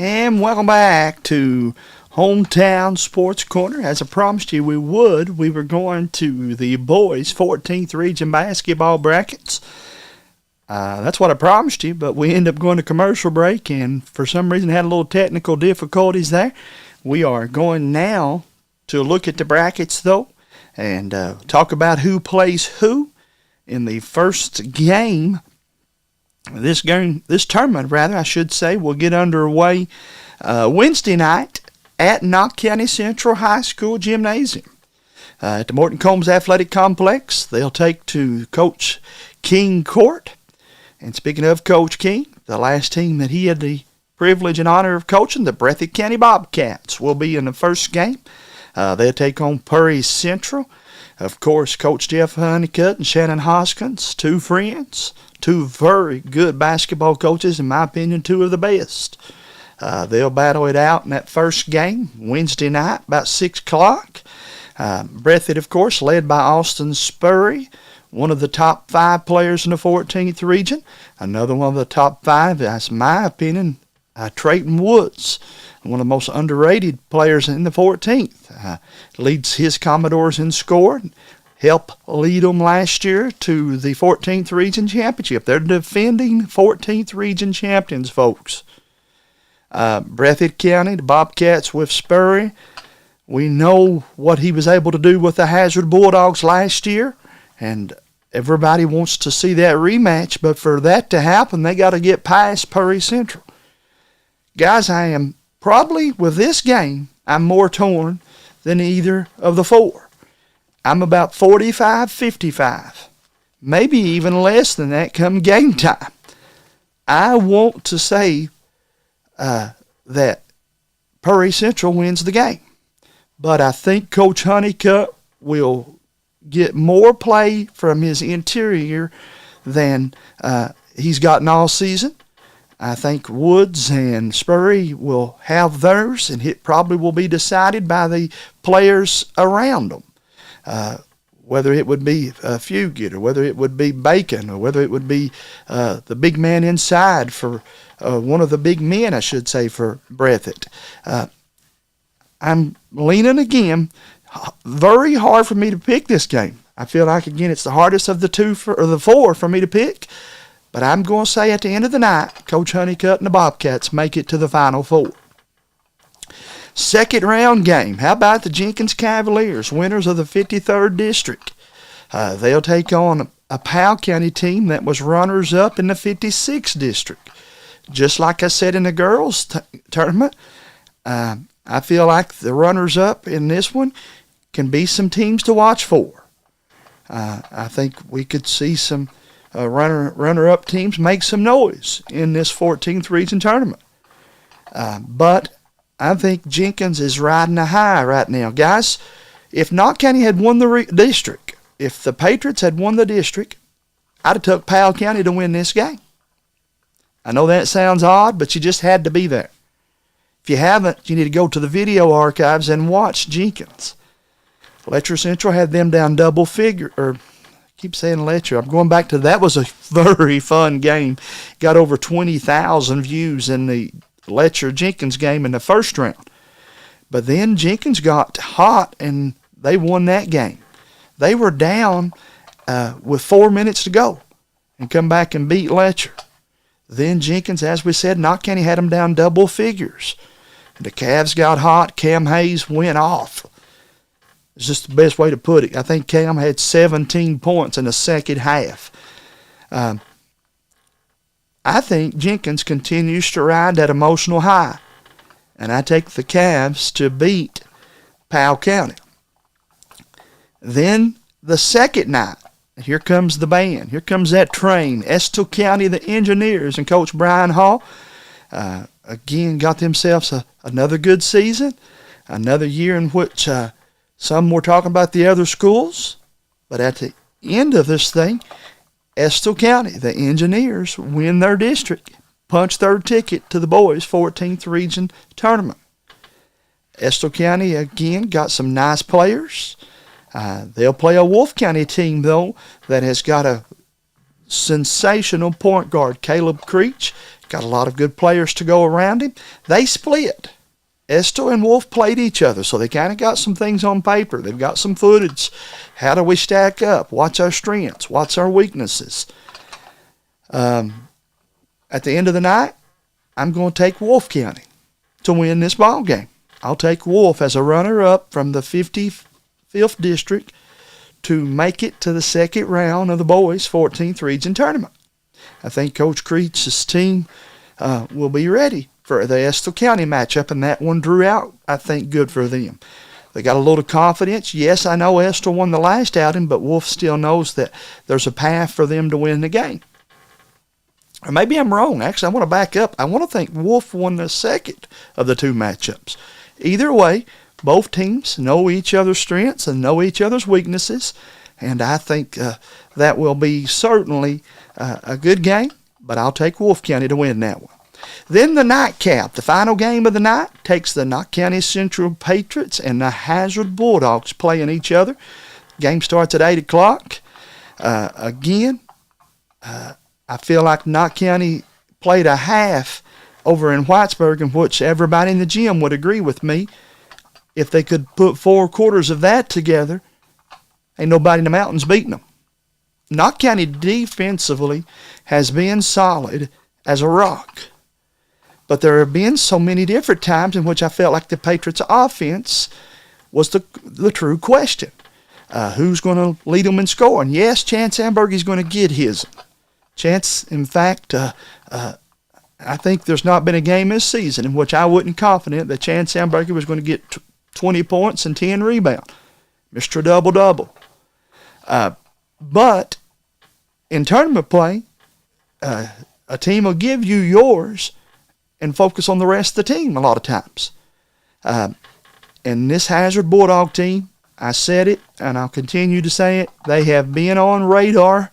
And welcome back to Hometown Sports Corner. As I promised you we would, we were going to the boys' 14th region basketball brackets. That's what I promised you, but we ended up going to commercial break, and for some reason had a little technical difficulties there. We are going now to look at the brackets, though, and talk about who plays who in the first game. This tournament, I should say, will get underway Wednesday night at Knox County Central High School Gymnasium at the Morton Combs Athletic Complex. They'll take to Coach King Court. And speaking of Coach King, the last team that he had the privilege and honor of coaching, the Breathitt County Bobcats, will be in the first game. They'll take on Perry Central. Of course, Coach Jeff Honeycutt and Shannon Hoskins, two friends, two very good basketball coaches, in my opinion, two of the best. They'll battle it out in that first game Wednesday night about 6 o'clock. Breathitt, of course, led by Austin Spurry, one of the top 5 players in the 14th region. Another one of the top 5, that's my opinion, Trayton Woods, one of the most underrated players in the 14th. Leads his Commodores in scoring. Helped lead them last year to the 14th Region Championship. They're defending 14th Region champions, folks. Breathitt County, the Bobcats with Spurry. We know what he was able to do with the Hazard Bulldogs last year, and everybody wants to see that rematch, but for that to happen, they got to get past Perry Central. Guys, I am probably, with this game, I'm more torn than either of the four. I'm about 45-55, maybe even less than that come game time. I want to say that Perry Central wins the game, but I think Coach Honeycutt will get more play from his interior than he's gotten all season. I think Woods and Spurry will have theirs, and it probably will be decided by the players around them. Whether it would be Fugit, or whether it would be Bacon, or whether it would be the big man inside for one of the big men, I should say, for Breathitt. I'm leaning again. Very hard for me to pick this game. I feel like, again, it's the hardest of the four for me to pick. But I'm going to say at the end of the night, Coach Honeycutt and the Bobcats make it to the Final Four. Second round game. How about the Jenkins Cavaliers, winners of the 53rd District? They'll take on a Powell County team that was runners-up in the 56th District. Just like I said in the girls' tournament, I feel like the runners-up in this one can be some teams to watch for. I think we could see some runner-up teams make some noise in this 14th Region tournament. But I think Jenkins is riding a high right now. Guys, if Knox County had won the district, if the Patriots had won the district, I'd have took Powell County to win this game. I know that sounds odd, but you just had to be there. If you haven't, you need to go to the video archives and watch Jenkins. Letcher Central had them down double figure, or keep saying Letcher. I'm going back to that. Was a very fun game. Got over 20,000 views in the Letcher-Jenkins game in the first round. But then Jenkins got hot, and they won that game. They were down with 4 minutes to go and come back and beat Letcher. Then Jenkins, as we said, Knox County had them down double figures. The Cavs got hot. Cam Hayes went off. It's just the best way to put it. I think Cam had 17 points in the second half. I think Jenkins continues to ride that emotional high. And I take the Cavs to beat Powell County. Then the second night, here comes the band. Here comes that train. Estill County, the Engineers, and Coach Brian Hall, again, got themselves another good season. Another year in which some were talking about the other schools. But at the end of this thing, Estill County, the Engineers, win their district, punch their ticket to the boys' 14th Region tournament. Estill County, again, got some nice players. They'll play a Wolfe County team, though, that has got a sensational point guard, Caleb Creech, got a lot of good players to go around him. They split. Estill and Wolf played each other, so they kind of got some things on paper. They've got some footage. How do we stack up? What's our strengths? What's our weaknesses? At the end of the night, I'm going to take Wolf County to win this ball game. I'll take Wolf as a runner-up from the 55th District to make it to the second round of the boys' 14th Region Tournament. I think Coach Creech's team will be ready for the Estill County matchup, and that one drew out, I think, good for them. They got a little confidence. Yes, I know Estill won the last outing, but Wolf still knows that there's a path for them to win the game. Or maybe I'm wrong. Actually, I want to back up. I want to think Wolf won the second of the two matchups. Either way, both teams know each other's strengths and know each other's weaknesses, and I think that will be certainly a good game, but I'll take Wolf County to win that one. Then the nightcap, the final game of the night, takes the Knott County Central Patriots and the Hazard Bulldogs playing each other. Game starts at 8 o'clock. Again, I feel like Knott County played a half over in Whitesburg, in which everybody in the gym would agree with me. If they could put 4 quarters of that together, ain't nobody in the mountains beating them. Knott County defensively has been solid as a rock. But there have been so many different times in which I felt like the Patriots' offense was the true question. Who's going to lead them in scoring? Yes, Chance Amberg is going to get his. Chance, in fact, I think there's not been a game this season in which I wasn't confident that Chance Amberg was going to get 20 points and 10 rebounds. Mr. Double-Double. But in tournament play, a team will give you yours and focus on the rest of the team a lot of times. And this Hazard Bulldog team, I said it, and I'll continue to say it, they have been on radar.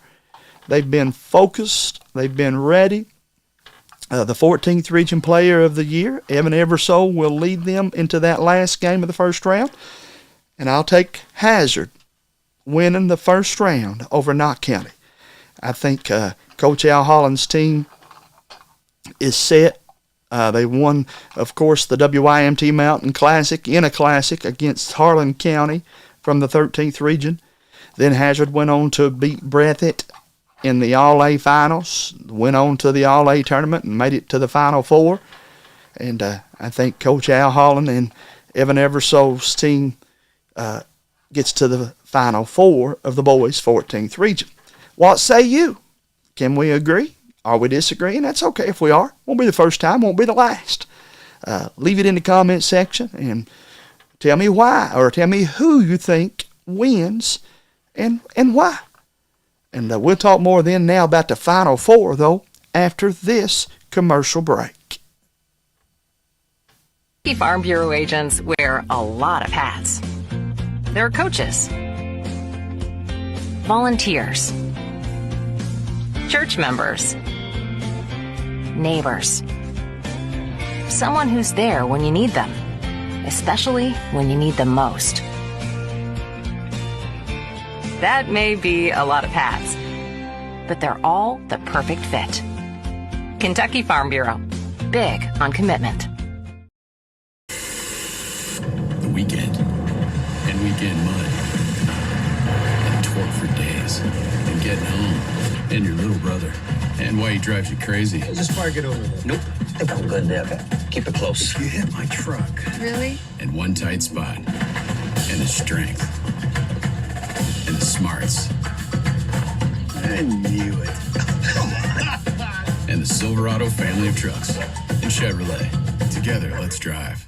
They've been focused. They've been ready. The 14th Region Player of the Year, Evan Eversole, will lead them into that last game of the first round. And I'll take Hazard winning the first round over Knott County. I think Coach Al Holland's team is set. They won, of course, the WYMT Mountain Classic in a classic against Harlan County from the 13th Region. Then Hazard went on to beat Breathitt in the All-A Finals, went on to the All-A Tournament and made it to the Final Four. And I think Coach Al Holland and Evan Eversole's team gets to the Final Four of the boys' 14th Region. What say you? Can we agree? Are we disagreeing? That's okay if we are. Won't be the first time, won't be the last. Leave it in the comment section and tell me why, or tell me who you think wins and why. And we'll talk more then now about the Final Four, though, after this commercial break. Farm Bureau agents wear a lot of hats. They're coaches, volunteers, church members, neighbors, someone who's there when you need them, especially when you need them most. That may be a lot of hats, but they're all the perfect fit. Kentucky Farm Bureau, big on commitment. The weekend, and weekend mud, and torque for days, and getting home, and your little brother, and why he drives you crazy. Just park it over there. Nope. I think I'm good there, okay? Keep it close. You hit my truck. Really? And one tight spot, and the strength, and the smarts, I knew it. and the Silverado family of trucks, and Chevrolet. Together, let's drive.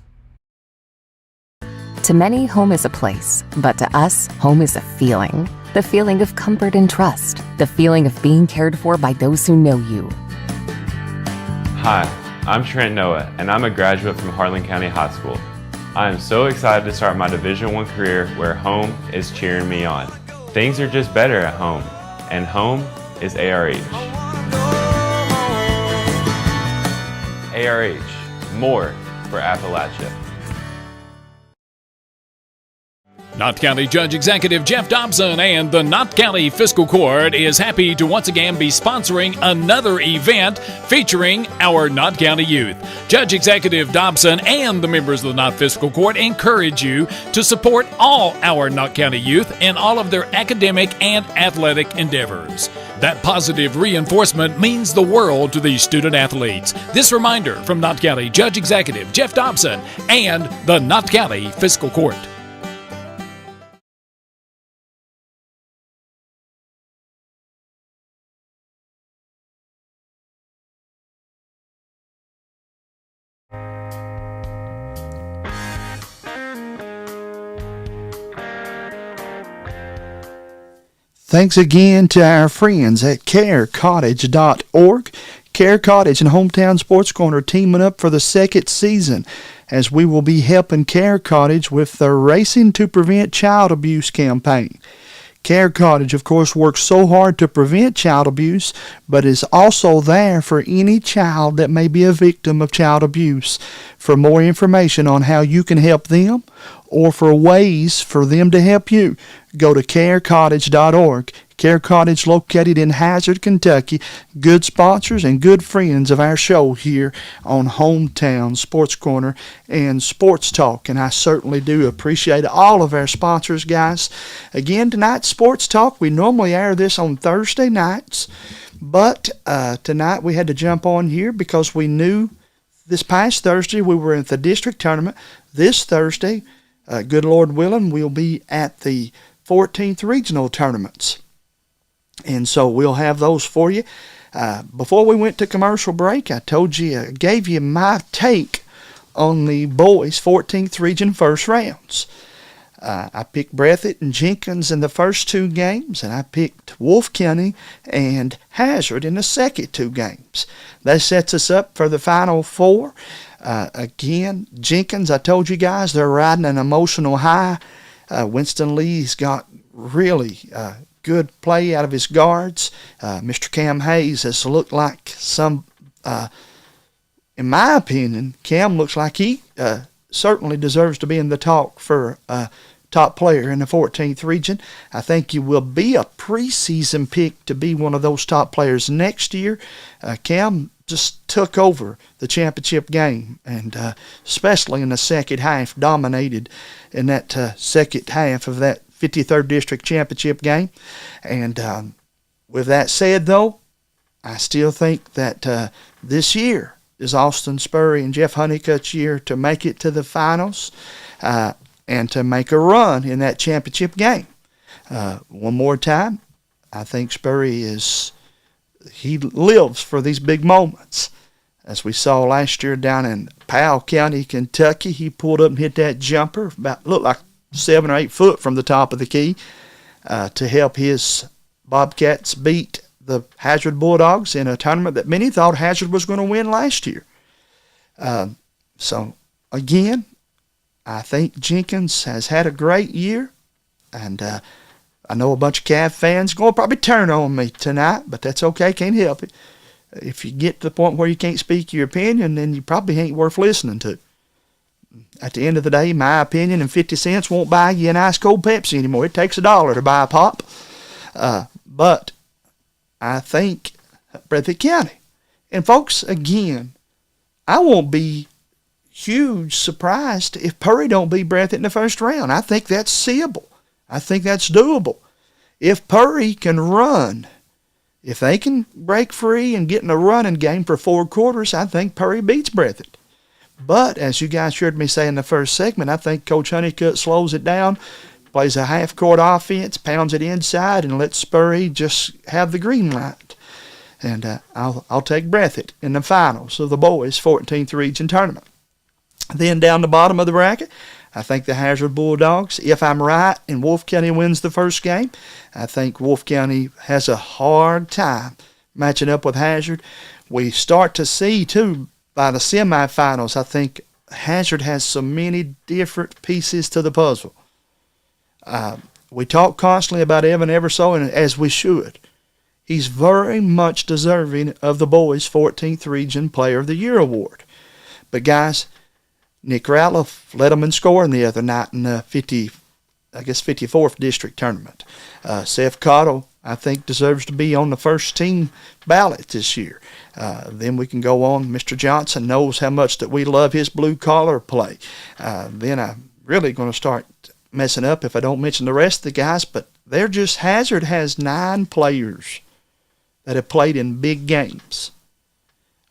To many, home is a place, but to us, home is a feeling. The feeling of comfort and trust. The feeling of being cared for by those who know you. Hi, I'm Trent Noah, and I'm a graduate from Harlan County High School. I am so excited to start my Division I career where home is cheering me on. Things are just better at home, and home is ARH. ARH, more for Appalachia. Knott County Judge Executive Jeff Dobson and the Knott County Fiscal Court is happy to once again be sponsoring another event featuring our Knott County youth. Judge Executive Dobson and the members of the Knott Fiscal Court encourage you to support all our Knott County youth in all of their academic and athletic endeavors. That positive reinforcement means the world to these student athletes. This reminder from Knott County Judge Executive Jeff Dobson and the Knott County Fiscal Court. Thanks again to our friends at carecottage.org. Care Cottage and Hometown Sports Corner teaming up for the second season, as we will be helping Care Cottage with the Racing to Prevent Child Abuse campaign. Care Cottage, of course, works so hard to prevent child abuse, but is also there for any child that may be a victim of child abuse. For more information on how you can help them or for ways for them to help you, go to carecottage.org. Care Cottage, located in Hazard, Kentucky. Good sponsors and good friends of our show here on Hometown Sports Corner and Sports Talk. And I certainly do appreciate all of our sponsors, guys. Again, tonight's Sports Talk, we normally air this on Thursday nights, but tonight we had to jump on here because we knew this past Thursday we were at the district tournament. This Thursday, good Lord willing, we'll be at the 14th regional tournaments. And so we'll have those for you. Before we went to commercial break, I gave you my take on the boys' 14th region first rounds. I picked Breathitt and Jenkins in the first two games, and I picked Wolfe County and Hazard in the second two games. That sets us up for the Final Four. Again, Jenkins, I told you guys, they're riding an emotional high. Winston Lee's got really good play out of his guards. Mr. Cam Hayes has looked like in my opinion, Cam looks like he certainly deserves to be in the talk for top player in the 14th region. I think he will be a preseason pick to be one of those top players next year. Cam just took over the championship game, and especially in the second half, dominated in that second half of that 53rd District Championship game. And with that said, though, I still think that this year is Austin Spurry and Jeff Honeycutt's year to make it to the finals and to make a run in that championship game. One more time, I think Spurry he lives for these big moments. As we saw last year down in Powell County, Kentucky, he pulled up and hit that jumper, looked like 7 or 8 foot from the top of the key, to help his Bobcats beat the Hazard Bulldogs in a tournament that many thought Hazard was going to win last year. So, again, I think Jenkins has had a great year, and I know a bunch of Cav fans going to probably turn on me tonight, but that's okay, can't help it. If you get to the point where you can't speak your opinion, then you probably ain't worth listening to. At the end of the day, my opinion and 50 cents won't buy you an ice cold Pepsi anymore. It takes $1 to buy a pop. But I think Breathitt County. And folks, again, I won't be huge surprised if Purry don't beat Breathitt in the first round. I think that's seeable. I think that's doable. If Purry can run, if they can break free and get in a running game for 4 quarters, I think Purry beats Breathitt. But, as you guys heard me say in the first segment, I think Coach Honeycutt slows it down, plays a half-court offense, pounds it inside, and lets Spurry just have the green light. And I'll take Breathitt in the finals of the boys' 14th region tournament. Then down the bottom of the bracket, I think the Hazard Bulldogs, if I'm right and Wolfe County wins the first game, I think Wolfe County has a hard time matching up with Hazard. We start to see, too, by the semifinals, I think Hazard has so many different pieces to the puzzle. We talk constantly about Evan Everso, and as we should. He's very much deserving of the boys' 14th Region Player of the Year award. But guys, Nick Ratliff led them in scoring the other night in the 54th district tournament. Seth Cottle, I think, deserves to be on the first team ballot this year. Then we can go on. Mr. Johnson knows how much that we love his blue collar play. Then I'm really going to start messing up if I don't mention the rest of the guys, but Hazard has 9 players that have played in big games.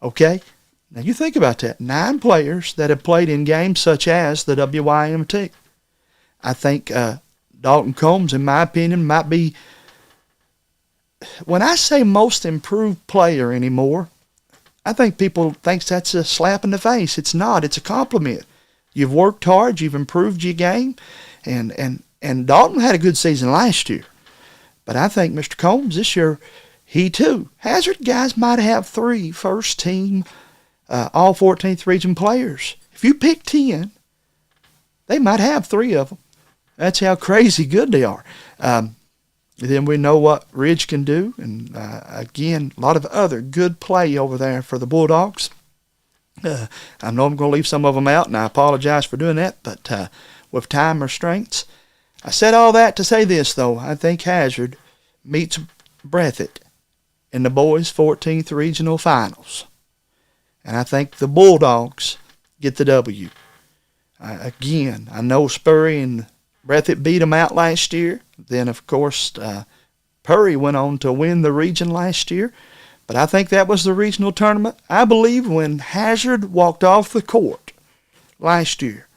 Okay? Now you think about that. 9 players that have played in games such as the WYMT. I think Dalton Combs, in my opinion, might be, when I say most improved player anymore, I think people think that's a slap in the face. It's not. It's a compliment. You've worked hard. You've improved your game. And Dalton had a good season last year. But I think Mr. Combs this year, he too. Hazard guys might have 3 first team, all 14th region players. If you pick 10, they might have 3 of them. That's how crazy good they are. Then we know what Ridge can do. And again, a lot of other good play over there for the Bulldogs. I know I'm going to leave some of them out, and I apologize for doing that, but with time restraints. I said all that to say this, though. I think Hazard meets Breathitt in the boys' 14th regional finals. And I think the Bulldogs get the W. Again, I know Spurry and Breathitt beat them out last year. Then, of course, Purry went on to win the region last year. But I think that was the regional tournament. I believe when Hazard walked off the court last year,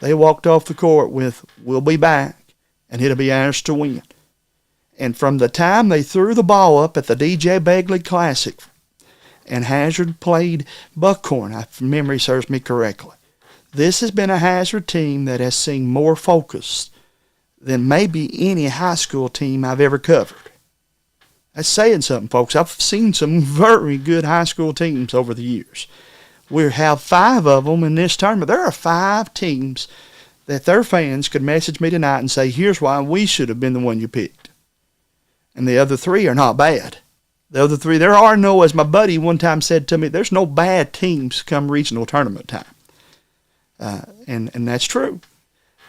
they walked off the court with, "We'll be back, and it'll be ours to win." And from the time they threw the ball up at the DJ Begley Classic, and Hazard played Buckhorn, if memory serves me correctly, this has been a Hazard team that has seemed more focused than maybe any high school team I've ever covered. That's saying something, folks. I've seen some very good high school teams over the years. We have 5 of them in this tournament. There are 5 teams that their fans could message me tonight and say, "Here's why we should have been the one you picked." And the other 3 are not bad. The other 3, there are no, as my buddy one time said to me, there's no bad teams come regional tournament time. And that's true.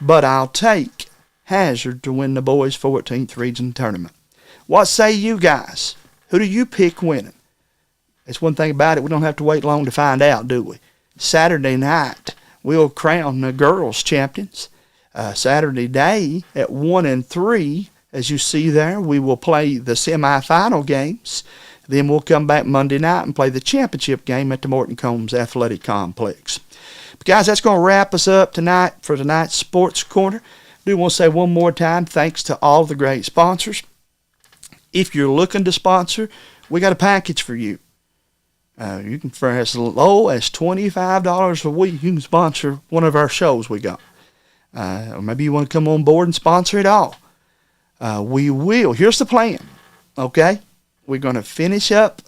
But I'll take Hazard to win the boys' 14th region tournament. What say you guys? Who do you pick winning? It's one thing about it, we don't have to wait long to find out, do we? Saturday night, we'll crown the girls champions. Saturday day at 1 and 3, as you see there, we will play the semifinal games. Then we'll come back Monday night and play the championship game at the Morton Combs Athletic Complex. But guys, that's going to wrap us up tonight for tonight's Sports Corner. I do want to say one more time, thanks to all the great sponsors. If you're looking to sponsor, we got a package for you. You can, for as low as $25 a week, you can sponsor one of our shows we got. Or maybe you want to come on board and sponsor it all. We will. Here's the plan, okay? We're going to finish up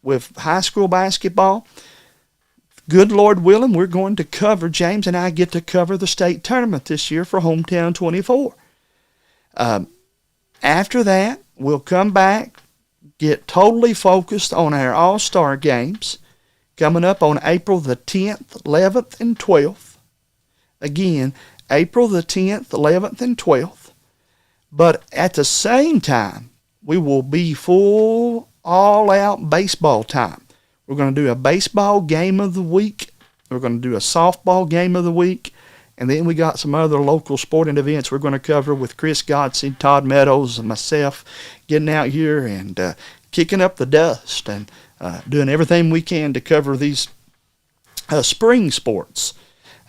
with high school basketball. Good Lord willing, we're going to cover, James and I get to cover the state tournament this year for Hometown 24. After that, we'll come back, get totally focused on our All-Star games coming up on April the 10th, 11th, and 12th. Again, April the 10th, 11th, and 12th. But at the same time, we will be full, all-out baseball time. We're going to do a baseball game of the week. We're going to do a softball game of the week. And then we got some other local sporting events we're going to cover with Chris Godsey, Todd Meadows, and myself getting out here and kicking up the dust and doing everything we can to cover these spring sports.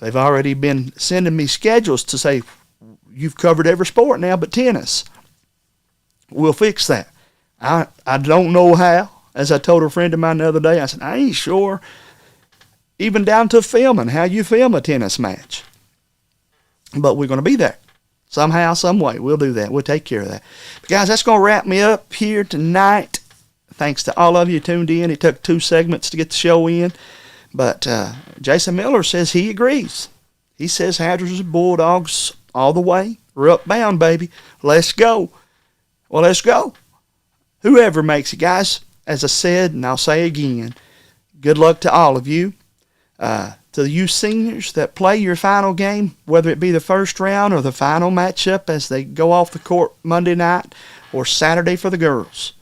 They've already been sending me schedules to say, "You've covered every sport now but tennis." We'll fix that. I don't know how. As I told a friend of mine the other day, I said, "I ain't sure, even down to filming, how you film a tennis match." But we're going to be there. Somehow, some way, we'll do that. We'll take care of that. But guys, that's going to wrap me up here tonight. Thanks to all of you tuned in. It took 2 segments to get the show in. But Jason Miller says he agrees. He says Hatters and Bulldogs all the way. We're up bound, baby. Let's go. Well, let's go. Whoever makes it, guys, as I said, and I'll say again, good luck to all of you. To you seniors that play your final game, whether it be the first round or the final matchup as they go off the court Monday night or Saturday for the girls,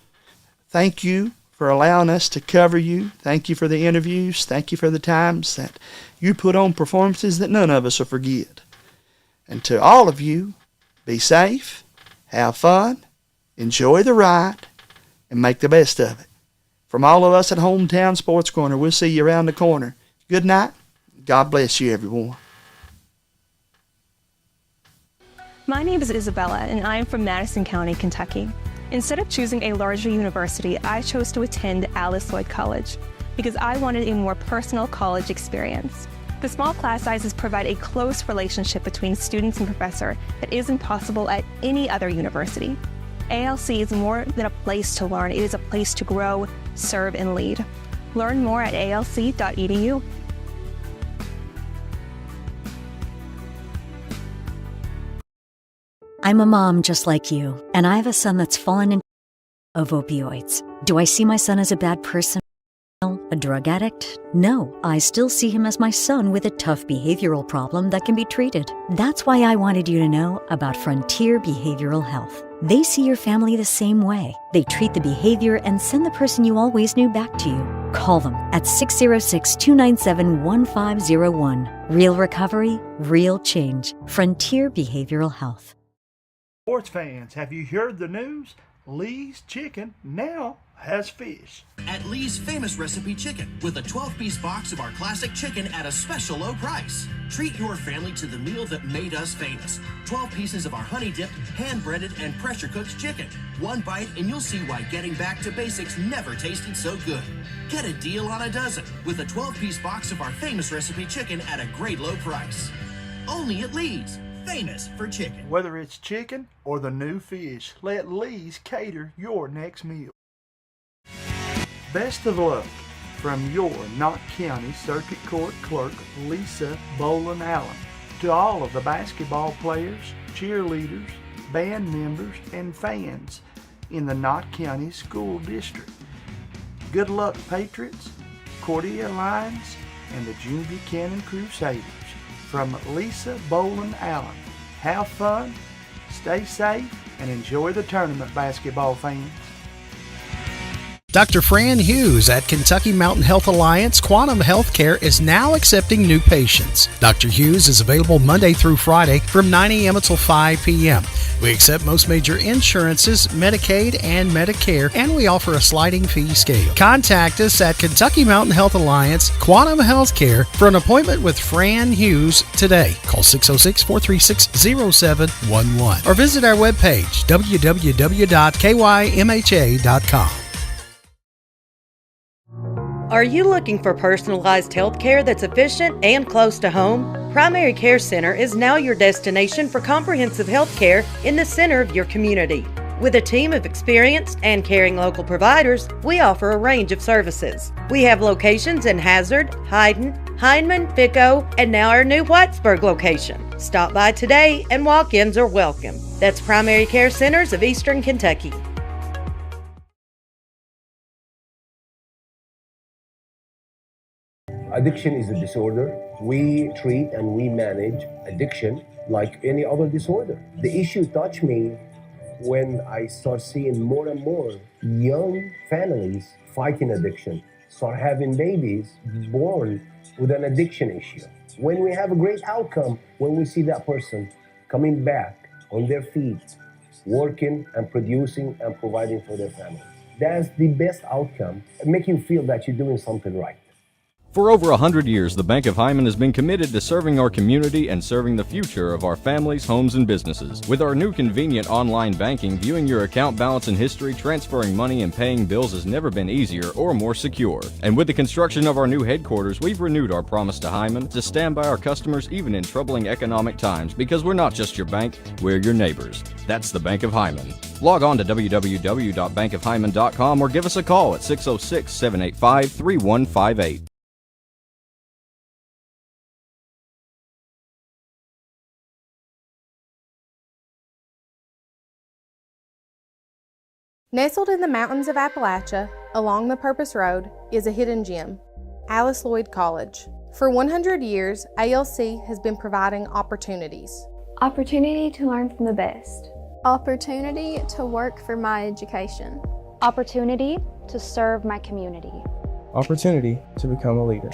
thank you for allowing us to cover you. Thank you for the interviews. Thank you for the times that you put on performances that none of us will forget. And to all of you, be safe, have fun, enjoy the ride, and make the best of it. From all of us at Hometown Sports Corner, we'll see you around the corner. Good night. God bless you, everyone. My name is Isabella, and I am from Madison County, Kentucky. Instead of choosing a larger university, I chose to attend Alice Lloyd College because I wanted a more personal college experience. The small class sizes provide a close relationship between students and professor that isn't possible at any other university. ALC is more than a place to learn, it is a place to grow, serve, and lead. Learn more at alc.edu. I'm a mom just like you, and I have a son that's fallen into of opioids. Do I see my son as a bad person? A drug addict? No, I still see him as my son with a tough behavioral problem that can be treated. That's why I wanted you to know about Frontier Behavioral Health. They see your family the same way. They treat the behavior and send the person you always knew back to you. Call them at 606-297-1501. Real recovery, real change. Frontier Behavioral Health. Sports fans, have you heard the news? Lee's Chicken now has fish. At Lee's Famous Recipe Chicken, with a 12-piece box of our classic chicken at a special low price. Treat your family to the meal that made us famous. 12 pieces of our honey-dipped, hand-breaded, and pressure-cooked chicken. One bite and you'll see why getting back to basics never tasted so good. Get a deal on a dozen with a 12-piece box of our Famous Recipe Chicken at a great low price. Only at Lee's. Famous for chicken. Whether it's chicken or the new fish, let Lee's cater your next meal. Best of luck from your Knott County Circuit Court Clerk, Lisa Boland Allen, to all of the basketball players, cheerleaders, band members, and fans in the Knott County School District. Good luck, Patriots, Cordia Lions, and the June Buchanan Crusaders. From Lisa Boland Allen. Have fun, stay safe, and enjoy the tournament, basketball fans. Dr. Fran Hughes at Kentucky Mountain Health Alliance Quantum Healthcare is now accepting new patients. Dr. Hughes is available Monday through Friday from 9 a.m. until 5 p.m. We accept most major insurances, Medicaid and Medicare, and we offer a sliding fee scale. Contact us at Kentucky Mountain Health Alliance Quantum Healthcare for an appointment with Fran Hughes today. Call 606-436-0711 or visit our webpage, www.kymha.com. Are you looking for personalized health care that's efficient and close to home? Primary Care Center is now your destination for comprehensive health care in the center of your community. With a team of experienced and caring local providers, we offer a range of services. We have locations in Hazard, Hyden, Hindman, Fico, and now our new Whitesburg location. Stop by today and walk-ins are welcome. That's Primary Care Centers of Eastern Kentucky. Addiction is a disorder. We treat and we manage addiction like any other disorder. The issue touched me when I start seeing more and more young families fighting addiction, start having babies born with an addiction issue. When we have a great outcome, when we see that person coming back on their feet, working and producing and providing for their family. That's the best outcome, and make you feel that you're doing something right. For over 100 years, the Bank of Hyman has been committed to serving our community and serving the future of our families, homes, and businesses. With our new convenient online banking, viewing your account balance and history, transferring money, and paying bills has never been easier or more secure. And with the construction of our new headquarters, we've renewed our promise to Hyman to stand by our customers even in troubling economic times, because we're not just your bank, we're your neighbors. That's the Bank of Hyman. Log on to www.bankofhyman.com or give us a call at 606-785-3158. Nestled in the mountains of Appalachia, along the Purpose Road, is a hidden gem, Alice Lloyd College. For 100 years, ALC has been providing opportunities. Opportunity to learn from the best. Opportunity to work for my education. Opportunity to serve my community. Opportunity to become a leader.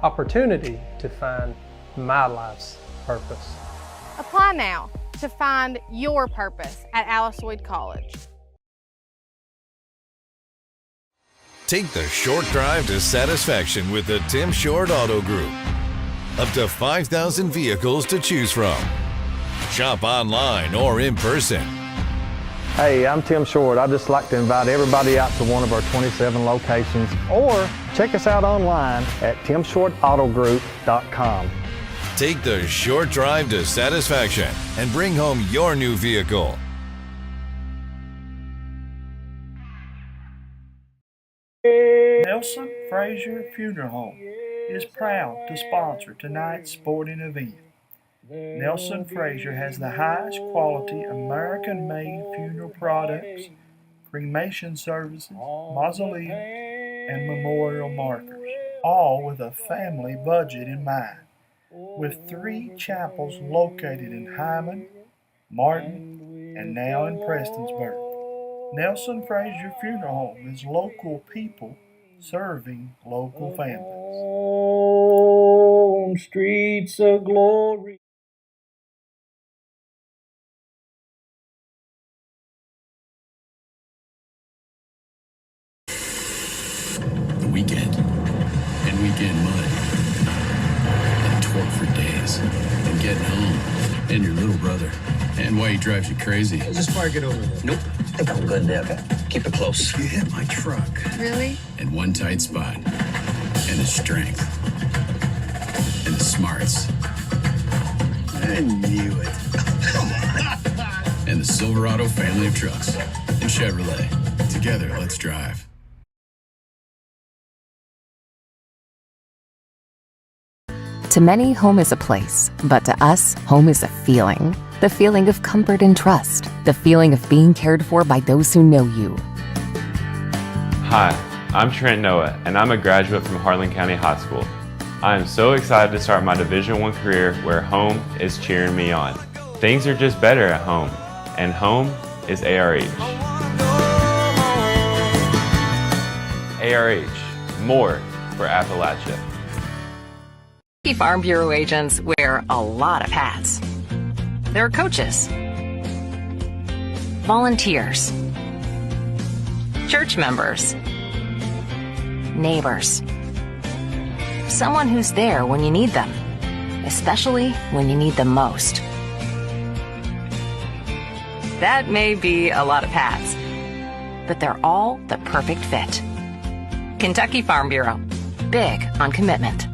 Opportunity to find my life's purpose. Apply now to find your purpose at Alice Lloyd College. Take the short drive to satisfaction with the Tim Short Auto Group. Up to 5,000 vehicles to choose from. Shop online or in person. Hey, I'm Tim Short. I'd just like to invite everybody out to one of our 27 locations, or check us out online at timshortautogroup.com. Take the short drive to satisfaction and bring home your new vehicle. Nelson Frazier Funeral Home is proud to sponsor tonight's sporting event. Nelson Frazier has the highest quality American-made funeral products, cremation services, mausoleums, and memorial markers, all with a family budget in mind. With 3 chapels located in Hyman, Martin, and now in Prestonsburg, Nelson Frazier Funeral Home is local people serving local families. On streets of glory. The weekend. And weekend mud. And torque for days. And getting home. And your little brother. And why he drives you crazy. Just park it over there. Nope. I think I'm good there, okay? Keep it close. You hit my truck. Really? In one tight spot. And the strength. And the smarts. I knew it. And the Silverado family of trucks. And Chevrolet. Together, let's drive. To many, home is a place, but to us, home is a feeling. The feeling of comfort and trust. The feeling of being cared for by those who know you. Hi, I'm Trent Noah, and I'm a graduate from Harlan County High School. I am so excited to start my Division I career where home is cheering me on. Things are just better at home, and home is ARH. ARH, more for Appalachia. Farm Bureau agents wear a lot of hats. They're coaches, volunteers, church members, neighbors, someone who's there when you need them, especially when you need them most. That may be a lot of hats, but they're all the perfect fit. Kentucky Farm Bureau, big on commitment.